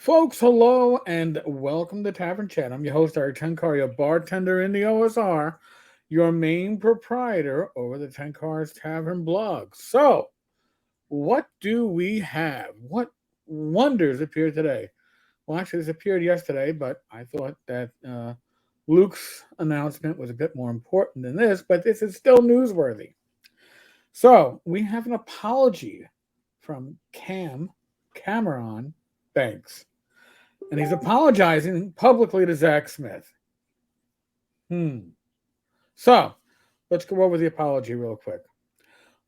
Folks, hello and welcome to Tavern Chat. I'm your host, Eric Tenkar, your bartender in the OSR, your main proprietor over the Tenkar's Tavern blog. So, what do we have? What wonders appeared today? Well, actually, this appeared yesterday, but I thought that Luke's announcement was a bit more important than this, but this is still newsworthy. So, we have an apology from Cameron Banks. And he's apologizing publicly to Zak Smith. So, let's go over the apology real quick.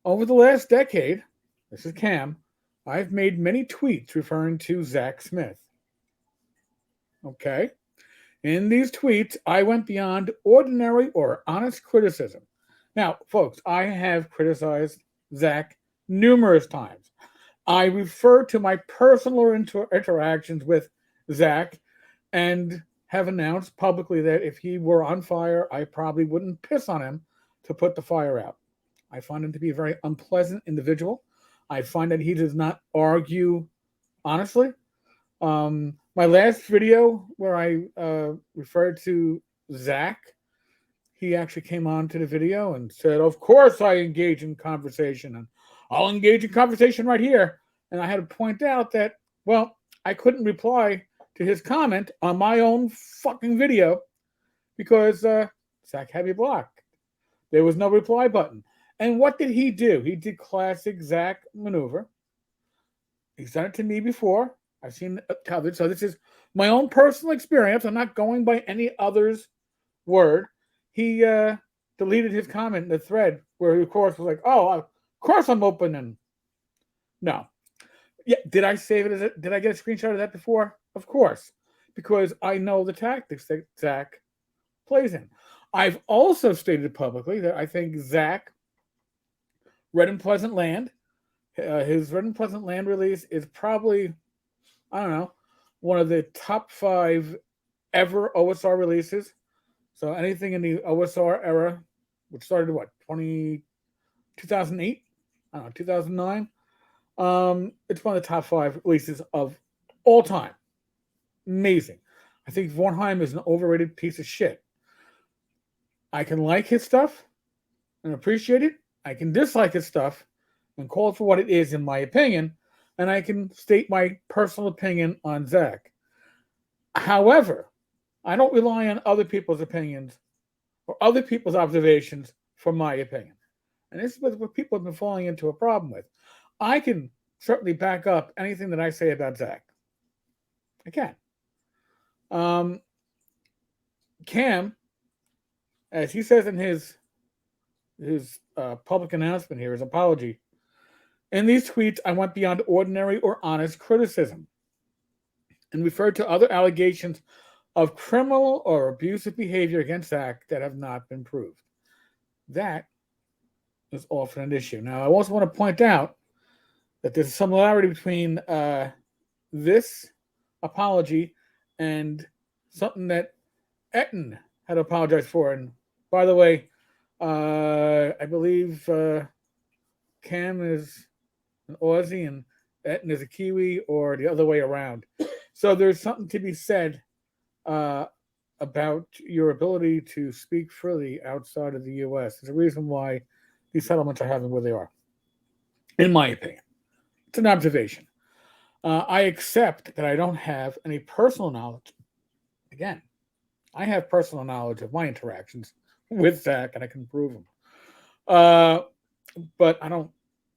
Over the last decade, this is Cam, I've made many tweets referring to Zak Smith. Okay? In these tweets, I went beyond ordinary or honest criticism. Now, folks, I have criticized Zak numerous times. I refer to my personal interactions with Zak and have announced publicly that if he were on fire, I probably wouldn't piss on him to put the fire out. I find him to be a very unpleasant individual. I find that he does not argue honestly. My last video where I referred to Zak, he actually came on to the video and said, of course I engage in conversation, and I'll engage in conversation right here. And I had to point out that, well, I couldn't reply to his comment on my own fucking video because Zak had me blocked. There was no reply button. And what did he do? He did classic Zak maneuver. He's done it to me before. I've seen it covered. So this is my own personal experience. I'm not going by any other's word. He deleted his comment in the thread where he, of course, was like, oh, of course I'm opening. No. Yeah, did I save it? Did I get a screenshot of that before? Of course, because I know the tactics that Zak plays in. I've also stated publicly that I think Zak, Red and Pleasant Land, his Red and Pleasant Land release is probably, I don't know, one of the top 5 ever OSR releases. So anything in the OSR era, which started what, 2008? I don't know, 2009? It's one of the top 5 releases of all time. Amazing. I think Vornheim is an overrated piece of shit. I can like his stuff and appreciate it. I can dislike his stuff and call it for what it is, in my opinion. And I can state my personal opinion on Zak. However, I don't rely on other people's opinions or other people's observations for my opinion. And this is what people have been falling into a problem with. I can certainly back up anything that I say about Zak. I can. Cam, as he says in his public announcement here, his apology, in these tweets, I went beyond ordinary or honest criticism and referred to other allegations of criminal or abusive behavior against Zak that have not been proved. That is often an issue. Now, I also want to point out that there's a similarity between this apology and something that Etten had apologized for. And by the way, I believe Cam is an Aussie and Etten is a Kiwi, or the other way around. So there's something to be said about your ability to speak freely outside of the U.S. There's a reason why these settlements are having where they are, in my opinion. It's an observation. I accept that I don't have any personal knowledge. Again, I have personal knowledge of my interactions with Zak, and I can prove them. But I don't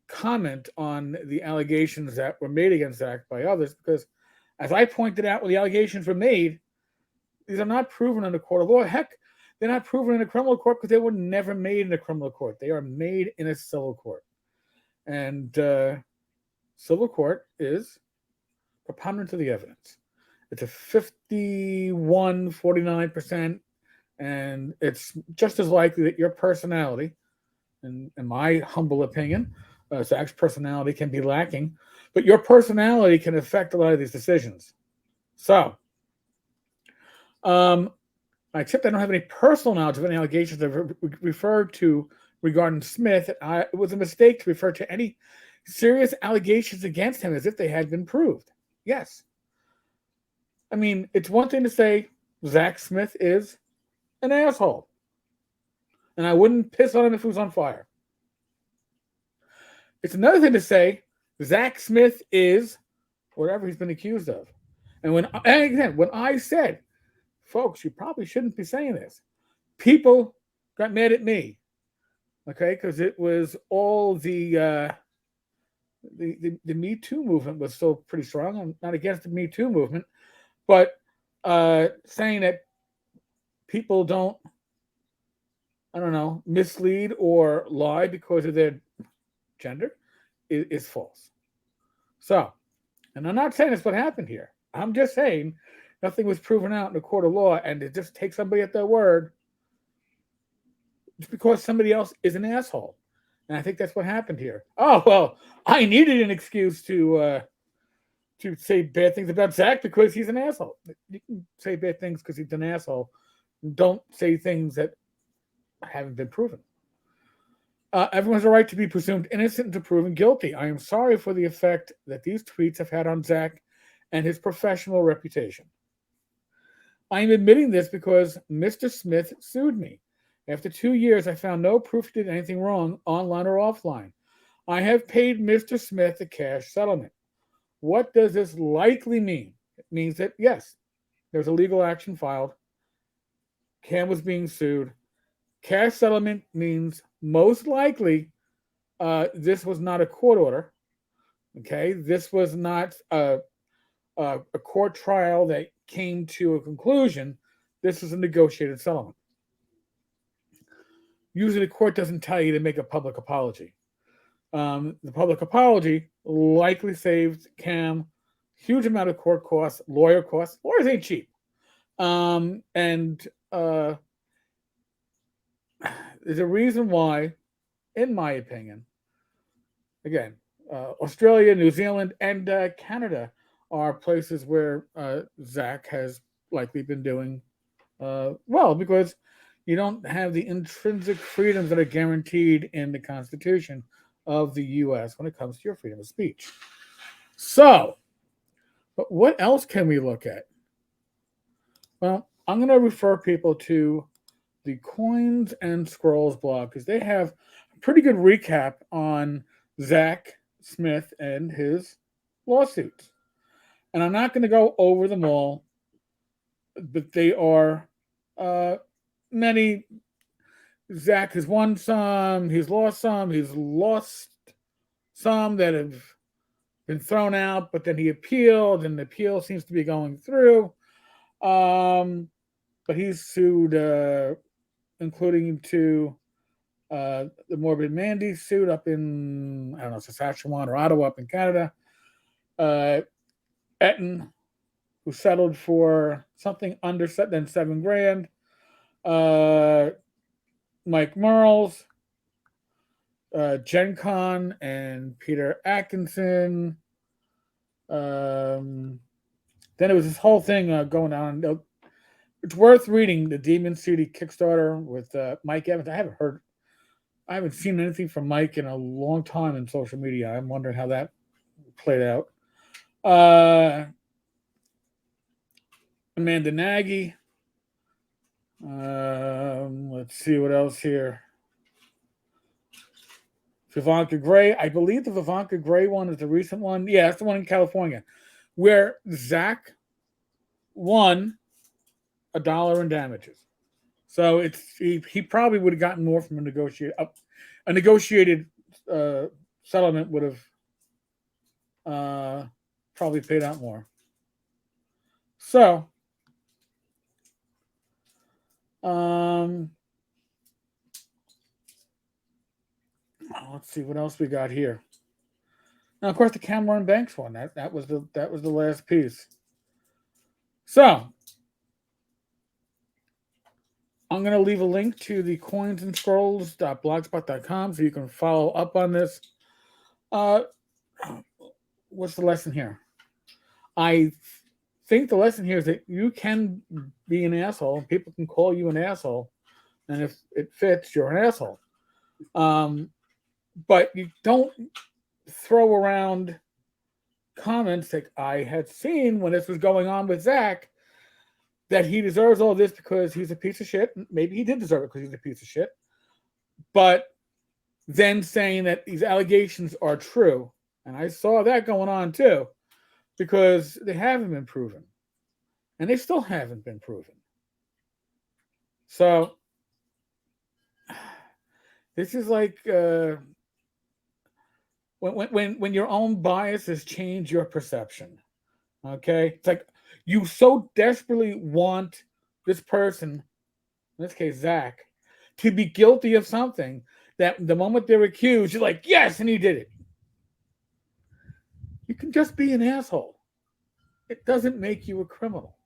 comment on the allegations that were made against Zak by others because, as I pointed out, when the allegations were made, these are not proven in a court of law. Heck, they're not proven in a criminal court because they were never made in a criminal court. They are made in a civil court. And civil court is preponderance of the evidence. It's a 49%, and it's just as likely that your personality, in my humble opinion, Zak's personality can be lacking, but your personality can affect a lot of these decisions. So, except I don't have any personal knowledge of any allegations I've referred to regarding Smith. It was a mistake to refer to any serious allegations against him as if they had been proved. Yes. I mean, it's one thing to say Zak Smith is an asshole, and I wouldn't piss on him if he was on fire. It's another thing to say Zak Smith is whatever he's been accused of. And again, when I said, folks, you probably shouldn't be saying this, people got mad at me, okay, because it was all the Me Too movement was still pretty strong. I'm not against the Me Too movement, but saying that people don't, I don't know, mislead or lie because of their gender is false. So, and I'm not saying that's what happened here. I'm just saying nothing was proven out in a court of law, and to just take somebody at their word just because somebody else is an asshole. And I think that's what happened here. Oh well, I needed an excuse to say bad things about Zak because he's an asshole. You can say bad things because he's an asshole. Don't say things that haven't been proven. Everyone has a right to be presumed innocent until proven guilty. I am sorry for the effect that these tweets have had on Zak and his professional reputation. I am admitting this because Mr. Smith sued me. After 2 years, I found no proof he did anything wrong, online or offline. I have paid Mr. Smith a cash settlement. What does this likely mean? It means that, yes, there's a legal action filed. Cam was being sued. Cash settlement means most likely this was not a court order. Okay, this was not a court trial that came to a conclusion. This was a negotiated settlement. Usually, the court doesn't tell you to make a public apology. The public apology likely saved Cam huge amount of court costs, lawyer costs. Lawyers ain't cheap. And there's a reason why, in my opinion, again, Australia, New Zealand, and Canada are places where Zak has likely been doing well because you don't have the intrinsic freedoms that are guaranteed in the Constitution of the U.S. when it comes to your freedom of speech. So, but what else can we look at? Well, I'm going to refer people to the Coins and Scrolls blog because they have a pretty good recap on Zak Smith and his lawsuits. And I'm not going to go over them all, but they are many. Zak has won some, he's lost some that have been thrown out, but then he appealed, and the appeal seems to be going through. But he's sued, including to the Morbid Mandy suit up in, I don't know, Saskatchewan or Ottawa up in Canada. Etten, who settled for something under than $7,000. Mike Merles, Gen Con, and Peter Atkinson. Then it was this whole thing going on. It's worth reading the Demon City Kickstarter with Mike Evans. I haven't seen anything from Mike in a long time in social media. I'm wondering how that played out. Amanda Nagy. Let's see what else here. Vivanka Gray. I believe the Vivanka Gray one is the recent one. Yeah, it's the one in California where Zak won $1 in damages. So he probably would have gotten more from a negotiated settlement would have probably paid out more. So let's see what else we got here. Now, of course, the Cameron Banks one. That was the last piece. So I'm going to leave a link to the coinsandscrolls.blogspot.com so you can follow up on this. What's the lesson here? I think the lesson here is that you can be an asshole. People can call you an asshole. And if it fits, you're an asshole. But you don't throw around comments that I had seen when this was going on with Zak, that he deserves all this because he's a piece of shit. Maybe he did deserve it because he's a piece of shit. But then saying that these allegations are true. And I saw that going on too, because they haven't been proven. And they still haven't been proven. So this is like when your own biases change your perception. Okay? It's like you so desperately want this person, in this case Zak, to be guilty of something that the moment they're accused, you're like, yes, and he did it. You can just be an asshole. It doesn't make you a criminal.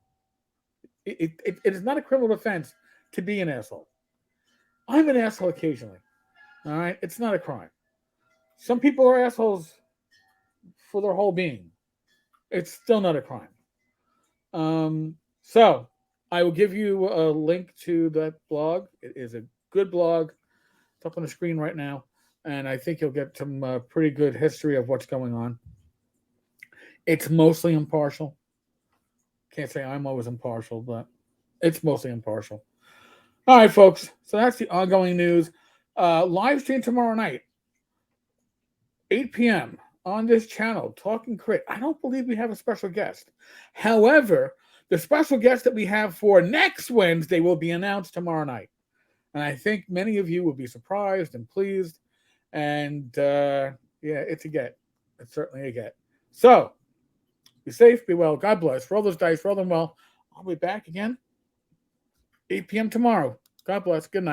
It is not a criminal offense to be an asshole. I'm an asshole occasionally. All right? It's not a crime. Some people are assholes for their whole being. It's still not a crime. So I will give you a link to that blog. It is a good blog. It's up on the screen right now. And I think you'll get some pretty good history of what's going on. It's mostly impartial. Can't say I'm always impartial, but it's mostly impartial. All right, folks. So that's the ongoing news. Live stream tomorrow night, 8 p.m. on this channel, Talking Crit. I don't believe we have a special guest. However, the special guest that we have for next Wednesday will be announced tomorrow night. And I think many of you will be surprised and pleased. And yeah, it's a get. It's certainly a get. So be safe, be well. God bless. Roll those dice, roll them well. I'll be back again 8 p.m. tomorrow. God bless. Good night.